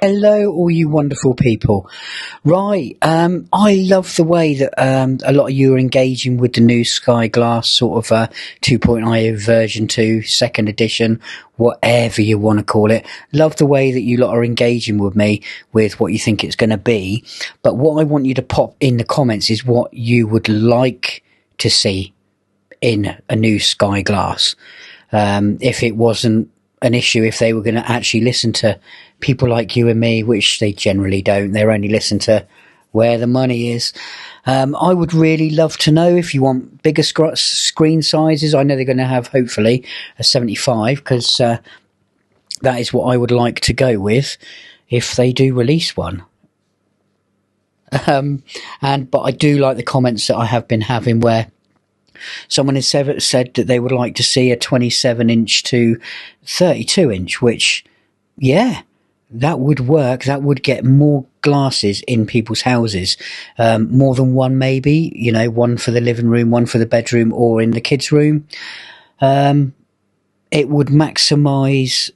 Hello, all you wonderful people. Right, I love the way that a lot of you are engaging with the new Skyglass sort of 2.0 version 2, second edition, whatever you want to call it. Love the way that you lot are engaging with me with what you think it's going to be. But what I want you to pop in the comments is what you would like to see in a new Skyglass. If it wasn't an issue, if they were going to actually listen to people like you and me, which they generally don't. They only listen to where the money is. I would really love to know if you want bigger screen sizes. I know they're going to have, hopefully, a 75, because that is what I would like to go with if they do release one. But I do like the comments that I have been having where someone has said that they would like to see a 27-inch to 32-inch, which, yeah, that would work. That would get more glasses in people's houses. More than one, maybe, you know, one for the living room, one for the bedroom, or in the kids' room. It would maximise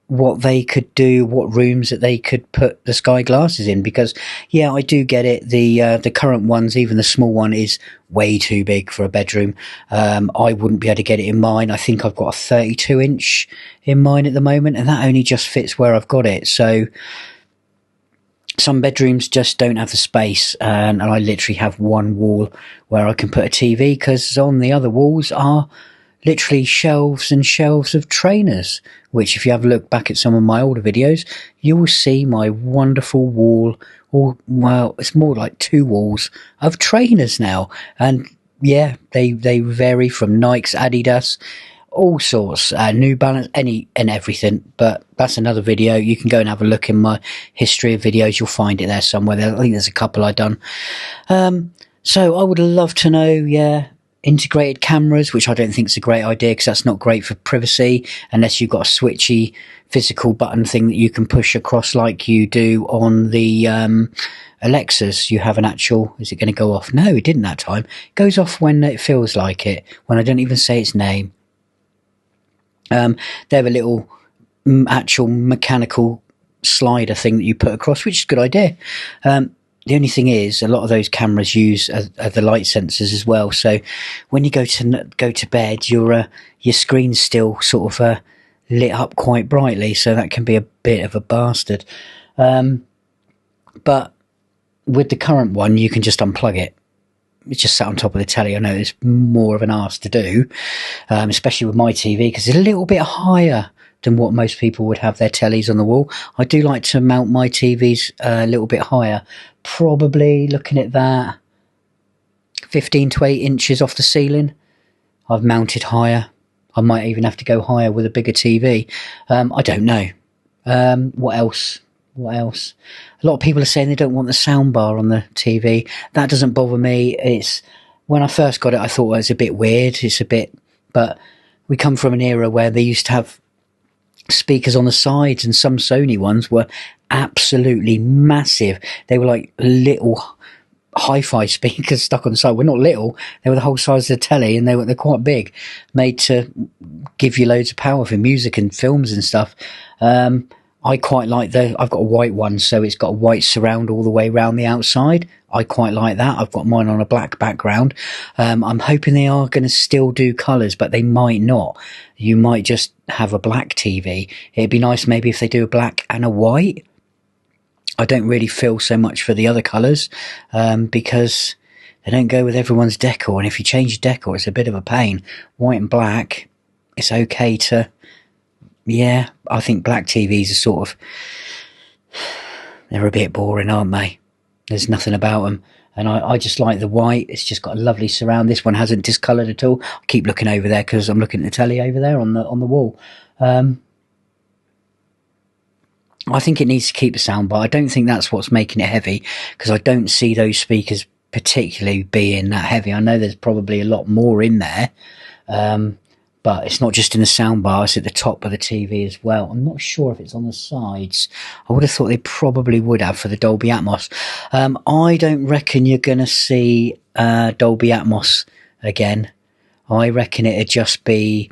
what they could do, what rooms that they could put the Sky glasses in, because yeah, I do get it. The current ones, even the small one, is way too big for a bedroom. I wouldn't be able to get it in mine. I think I've got a 32-inch in mine at the moment, and that only just fits where I've got it. So some bedrooms just don't have the space, and I literally have one wall where I can put a TV, because on the other walls are literally shelves and shelves of trainers, which if you have a look back at some of my older videos, you will see my wonderful wall, or, well, it's more like 2 walls of trainers now. And yeah, they vary from Nikes, Adidas, all sorts, New Balance, any and everything. But that's another video. You can go and have a look in my history of videos. You'll find it there somewhere. I think there's a couple I've done. So I would love to know, yeah, integrated cameras, which I don't think is a great idea, because that's not great for privacy unless you've got a switchy physical button thing that you can push across like you do on the Alexas. You have an actual, is it going to go off? No, it didn't that time. It goes off when it feels like it, when I don't even say its name. They have a little actual mechanical slider thing that you put across, which is a good idea. The only thing is, a lot of those cameras use the light sensors as well. So when you go to bed, your screen's still sort of lit up quite brightly. So that can be a bit of a bastard. But with the current one, you can just unplug it. It's just sat on top of the telly. I know it's more of an arse to do, especially with my TV, because it's a little bit higher than what most people would have their tellies on the wall. I do like to mount my TVs a little bit higher. Probably looking at that 15 to 8 inches off the ceiling. I've mounted higher. I might even have to go higher with a bigger TV. I don't know. What else? A lot of people are saying they don't want the soundbar on the TV. That doesn't bother me. It's, when I first got it, I thought it was a bit weird. But we come from an era where they used to have speakers on the sides, and some Sony ones were absolutely massive. They were like little hi-fi speakers stuck on the side. Well, not little, they were the whole size of the telly, and they're quite big, made to give you loads of power for music and films and stuff. I quite like I've got a white one, so it's got a white surround all the way around the outside. I quite like that. I've got mine on a black background. I'm hoping they are going to still do colours, but they might not. You might just have a black TV. It'd be nice maybe if they do a black and a white. I don't really feel so much for the other colours, because they don't go with everyone's decor. And if you change your decor, it's a bit of a pain. White and black, it's okay to... Yeah, I think black TVs are sort of... They're a bit boring, aren't they? There's nothing about them. And I just like the white. It's just got a lovely surround. This one hasn't discoloured at all. I keep looking over there because I'm looking at the telly over there on the wall. I think it needs to keep the soundbar. I don't think that's what's making it heavy, because I don't see those speakers particularly being that heavy. I know there's probably a lot more in there. But it's not just in the soundbar, it's at the top of the TV as well. I'm not sure if it's on the sides. I would have thought they probably would have for the Dolby Atmos. I don't reckon you're going to see Dolby Atmos again. I reckon it'd just be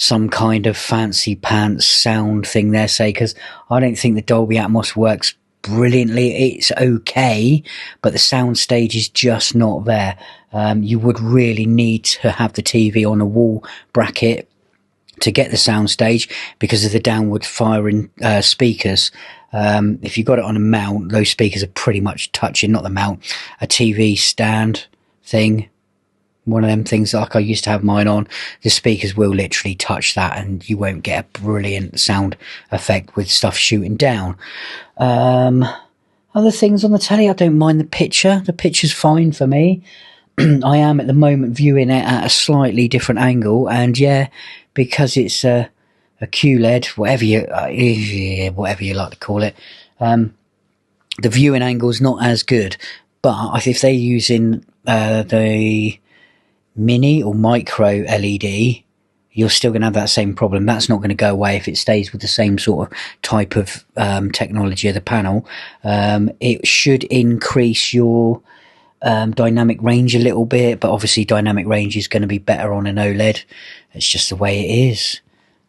some kind of fancy pants sound thing there, say, because I don't think the Dolby Atmos works brilliantly. It's okay, but the sound stage is just not there. You would really need to have the TV on a wall bracket to get the sound stage because of the downward firing speakers. If you got it on a mount, those speakers are pretty much touching, not the mount, a TV stand thing. One of them things like I used to have mine on, the speakers will literally touch that and you won't get a brilliant sound effect with stuff shooting down. Other things on the telly, I don't mind the picture. The picture's fine for me. I am at the moment viewing it at a slightly different angle, and yeah, because it's a QLED, whatever you like to call it, the viewing angle's not as good. But if they're using the mini or micro LED, you're still going to have that same problem. That's not going to go away if it stays with the same sort of type of technology of the panel. It should increase your dynamic range a little bit, but obviously dynamic range is going to be better on an OLED. It's just the way it is.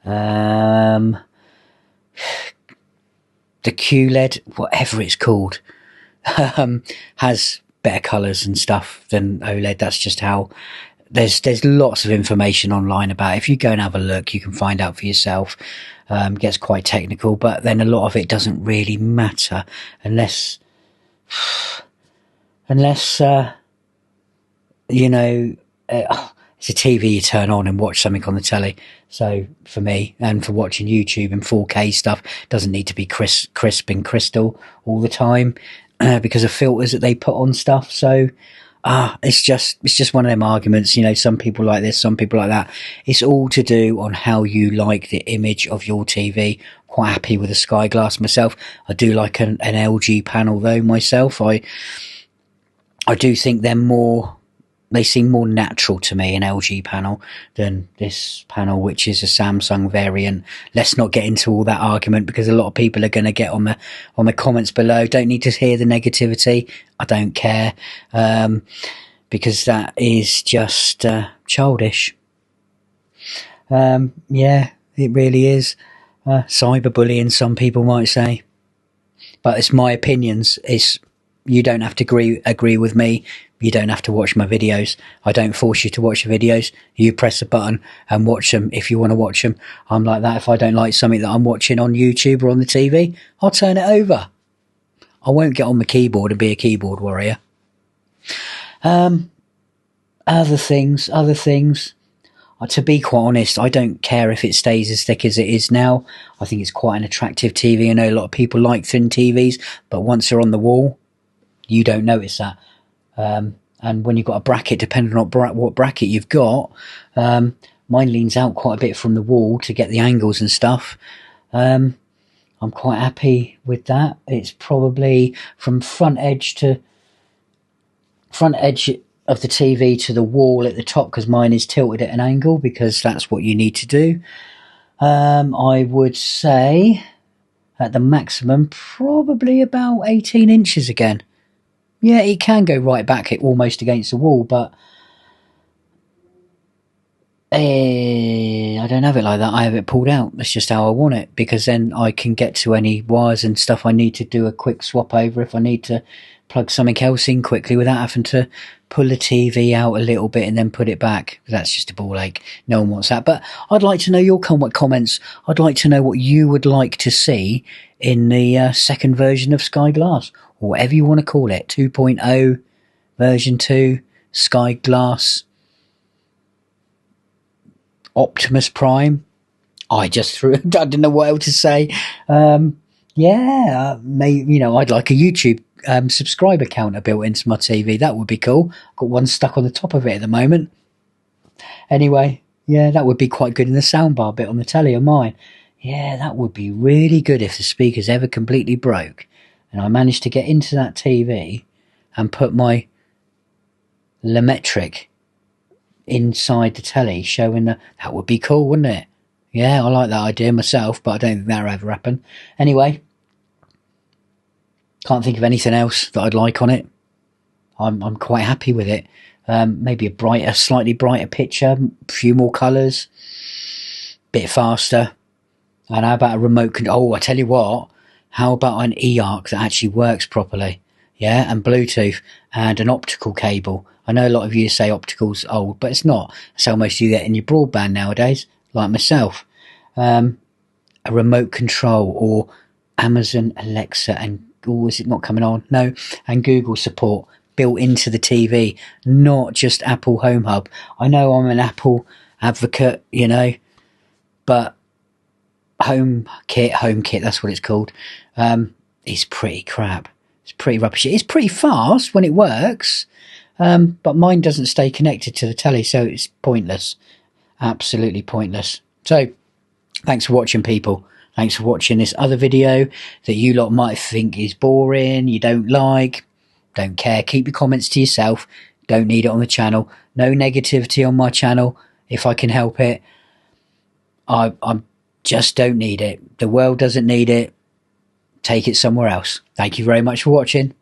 The QLED, whatever it's called, has better colours and stuff than OLED. That's just how. There's lots of information online about it. If you go and have a look, you can find out for yourself. It gets quite technical, but then a lot of it doesn't really matter unless you know, it's a TV you turn on and watch something on the telly. So for me, and for watching YouTube and 4K stuff, doesn't need to be crisp and crystal all the time because of filters that they put on stuff. So it's just one of them arguments, you know. Some people like this, some people like that. It's all to do on how you like the image of your TV. Quite happy with a Skyglass myself. I do like an LG panel though myself. I do think they seem more natural to me, an LG panel, than this panel, which is a Samsung variant. Let's not get into all that argument because a lot of people are going to get on the comments below. Don't need to hear the negativity. I don't care, because that is just childish. Yeah, it really is. Cyberbullying, some people might say. But it's my opinions. You don't have to agree with me. You don't have to watch my videos. I don't force you to watch the videos. You press a button and watch them if you want to watch them. I'm like that. If I don't like something that I'm watching on YouTube or on the TV, I'll turn it over. I won't get on the keyboard and be a keyboard warrior. Other things. To be quite honest, I don't care if it stays as thick as it is now. I think it's quite an attractive TV. I know a lot of people like thin TVs, but once they're on the wall, you don't notice that. And when you've got a bracket, depending on what bracket you've got, mine leans out quite a bit from the wall to get the angles and stuff. I'm quite happy with that. It's probably from front edge of the TV to the wall at the top, because mine is tilted at an angle, because that's what you need to do. I would say at the maximum, probably about 18 inches again. Yeah, it can go right back almost against the wall, but I don't have it like that. I have it pulled out. That's just how I want it, because then I can get to any wires and stuff I need to do a quick swap over if I need to plug something else in quickly without having to pull the TV out a little bit and then put it back. That's just a ball ache. No one wants that. But I'd like to know your comments. I'd like to know what you would like to see in the second version of Skyglass, or whatever you want to call it. 2.0, version 2, Skyglass, Optimus Prime. I didn't know what else to say. I'd like a YouTube subscriber counter built into my TV. That would be cool. I've got one stuck on the top of it at the moment. Anyway, yeah, that would be quite good in the soundbar bit on the telly of mine. Yeah, that would be really good if the speakers ever completely broke and I managed to get into that TV and put my Lemetric inside the telly, showing that would be cool, wouldn't it? Yeah, I like that idea myself, but I don't think that'll ever happen. Anyway, can't think of anything else that I'd like on it. I'm quite happy with it. Maybe a slightly brighter picture, a few more colours. bit faster. And how about a remote control? Oh, I tell you what, how about an eARC that actually works properly? Yeah, and Bluetooth and an optical cable. I know a lot of you say optical's old, but it's not. It's how most you get in your broadband nowadays, like myself. A remote control or Amazon Alexa and, oh, is it not coming on? No, and Google support built into the TV, not just Apple Home Hub. I know I'm an Apple advocate, you know, but HomeKit, that's what it's called. It's pretty crap. It's pretty rubbish. It's pretty fast when it works, but mine doesn't stay connected to the telly, so it's pointless. Absolutely pointless. So, thanks for watching, people. Thanks for watching this other video that you lot might think is boring, you don't like, don't care. Keep your comments to yourself. Don't need it on the channel. No negativity on my channel if I can help it. I just don't need it. The world doesn't need it. Take it somewhere else. Thank you very much for watching.